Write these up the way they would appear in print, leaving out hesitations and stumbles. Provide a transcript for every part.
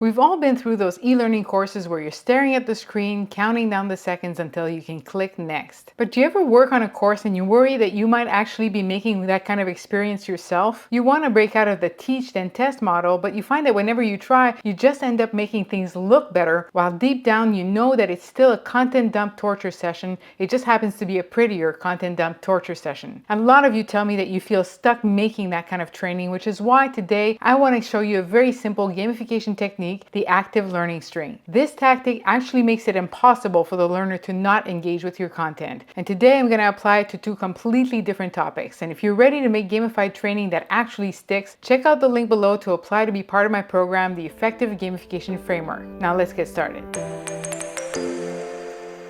We've all been through those e-learning courses where you're staring at the screen, counting down the seconds until you can click next. But do you ever work on a course and you worry that you might actually be making that kind of experience yourself? You want to break out of the teach then test model, but you find that whenever you try, you just end up making things look better, while deep down you know that it's still a content dump torture session. It just happens to be a prettier content dump torture session. And a lot of you tell me that you feel stuck making that kind of training, which is why today I want to show you a very simple gamification technique, the active learning string. This tactic actually makes it impossible for the learner to not engage with your content. And today I'm going to apply it to two completely different topics. And if you're ready to make gamified training that actually sticks, check out the link below to apply to be part of my program, the Effective Gamification Framework. Now let's get started.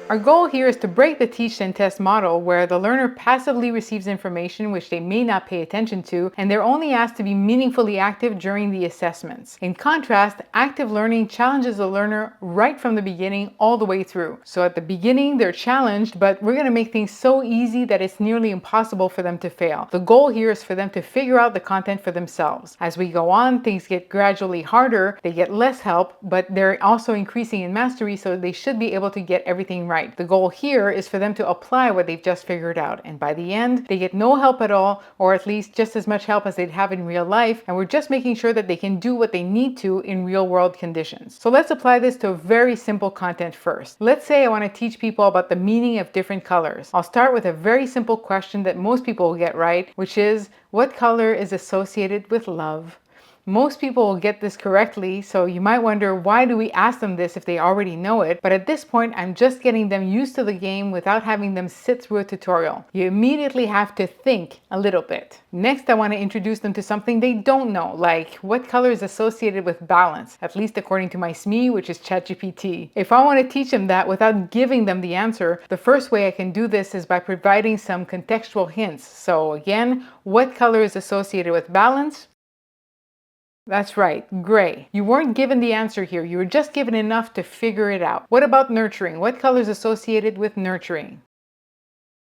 Our goal here is to break the teach and test model where the learner passively receives information which they may not pay attention to, and they're only asked to be meaningfully active during the assessments. In contrast, active learning challenges the learner right from the beginning all the way through. So at the beginning, they're challenged, but we're going to make things so easy that it's nearly impossible for them to fail. The goal here is for them to figure out the content for themselves. As we go on, things get gradually harder, they get less help, but they're also increasing in mastery, so they should be able to get everything right. The goal here is for them to apply what they've just figured out, and by the end they get no help at all, or at least just as much help as they'd have in real life, and we're just making sure that they can do what they need to in real world conditions. So let's apply this to very simple content first. Let's say I want to teach people about the meaning of different colors. I'll start with a very simple question that most people will get right, which is, what color is associated with love? Most people will get this correctly, so you might wonder, why do we ask them this if they already know it? But at this point, I'm just getting them used to the game without having them sit through a tutorial. You immediately have to think a little bit. Next, I want to introduce them to something they don't know, like what color is associated with balance, at least according to my SME, which is ChatGPT. If I want to teach them that without giving them the answer, the first way I can do this is by providing some contextual hints. So again, what color is associated with balance? That's right, gray. You weren't given the answer here, you were just given enough to figure it out. What about nurturing? What color is associated with nurturing?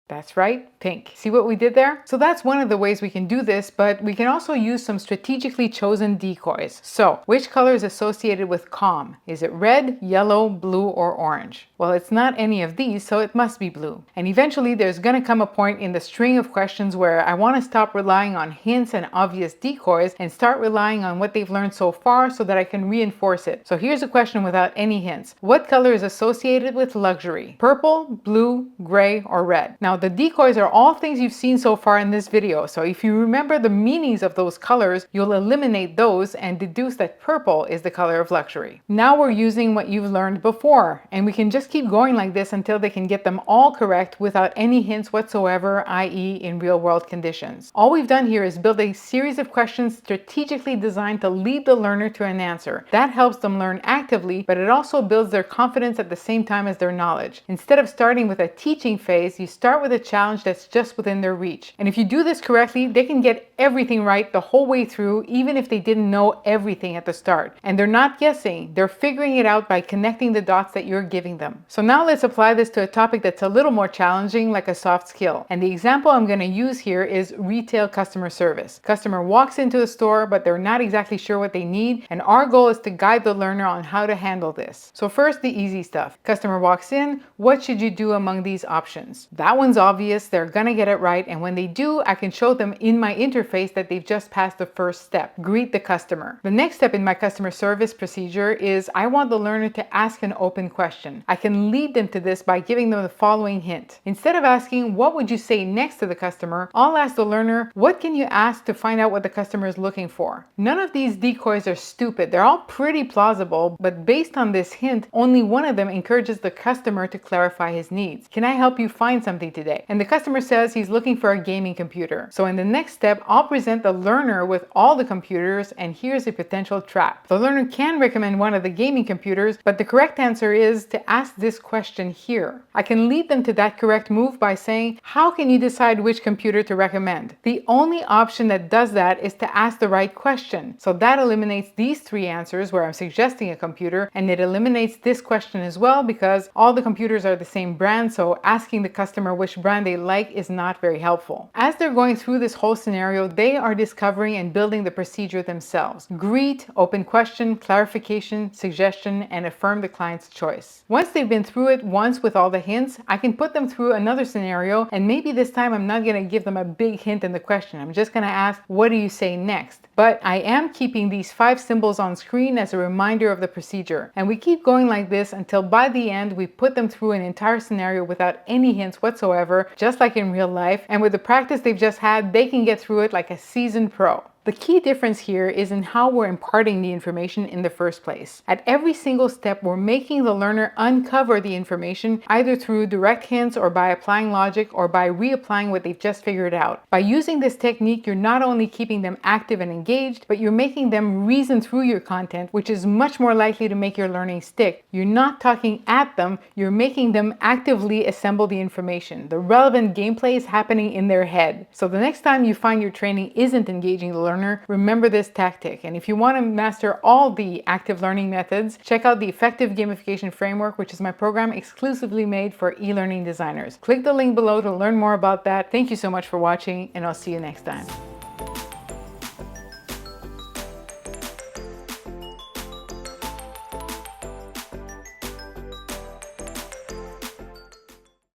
That's right, pink. See what we did there? So that's one of the ways we can do this, but we can also use some strategically chosen decoys. So, which color is associated with calm? Is it red, yellow, blue, or orange? Well, it's not any of these, so it must be blue. And eventually there's going to come a point in the string of questions where I want to stop relying on hints and obvious decoys and start relying on what they've learned so far so that I can reinforce it. So here's a question without any hints. What color is associated with luxury? Purple, blue, gray, or red? Now, the decoys are all things you've seen so far in this video, so if you remember the meanings of those colors, you'll eliminate those and deduce that purple is the color of luxury. Now we're using what you've learned before, and we can just keep going like this until they can get them all correct without any hints whatsoever, i.e. in real-world conditions. All we've done here is build a series of questions strategically designed to lead the learner to an answer. That helps them learn actively, but it also builds their confidence at the same time as their knowledge. Instead of starting with a teaching phase, you start with a challenge that's just within their reach. And if you do this correctly, they can get everything right the whole way through, even if they didn't know everything at the start. And they're not guessing, they're figuring it out by connecting the dots that you're giving them. So now let's apply this to a topic that's a little more challenging, like a soft skill. And the example I'm going to use here is retail customer service. Customer walks into a store, but they're not exactly sure what they need, and our goal is to guide the learner on how to handle this. So first, the easy stuff. Customer walks in, what should you do among these options? That one's obvious, they're gonna get it right, and when they do, I can show them in my interface that they've just passed the first step. Greet the customer. The next step in my customer service procedure is I want the learner to ask an open question. I can lead them to this by giving them the following hint. Instead of asking, what would you say next to the customer, I'll ask the learner, what can you ask to find out what the customer is looking for? None of these decoys are stupid. They're all pretty plausible, but based on this hint, only one of them encourages the customer to clarify his needs. Can I help you find something today? And the customer says he's looking for a gaming computer. So in the next step, I'll present the learner with all the computers, and here's a potential trap. The learner can recommend one of the gaming computers, but the correct answer is to ask this question here. I can lead them to that correct move by saying, how can you decide which computer to recommend? The only option that does that is to ask the right question. So that eliminates these three answers where I'm suggesting a computer, and it eliminates this question as well because all the computers are the same brand, so asking the customer which which brand they like is not very helpful. As they're going through this whole scenario, they are discovering and building the procedure themselves. Greet, open question, clarification, suggestion, and affirm the client's choice. Once they've been through it once with all the hints, I can put them through another scenario, and maybe this time I'm not going to give them a big hint in the question. I'm just going to ask, what do you say next? But I am keeping these 5 symbols on screen as a reminder of the procedure. And we keep going like this until by the end we put them through an entire scenario without any hints whatsoever, just like in real life. And with the practice they've just had, they can get through it like a seasoned pro. The key difference here is in how we're imparting the information in the first place. At every single step, we're making the learner uncover the information either through direct hints or by applying logic or by reapplying what they've just figured out. By using this technique, you're not only keeping them active and engaged, but you're making them reason through your content, which is much more likely to make your learning stick. You're not talking at them, you're making them actively assemble the information. The relevant gameplay is happening in their head. So the next time you find your training isn't engaging the learner, remember this tactic. And if you want to master all the active learning methods, check out the Effective Gamification Framework, which is my program exclusively made for e-learning designers. Click the link below to learn more about that. Thank you so much for watching, and I'll see you next time.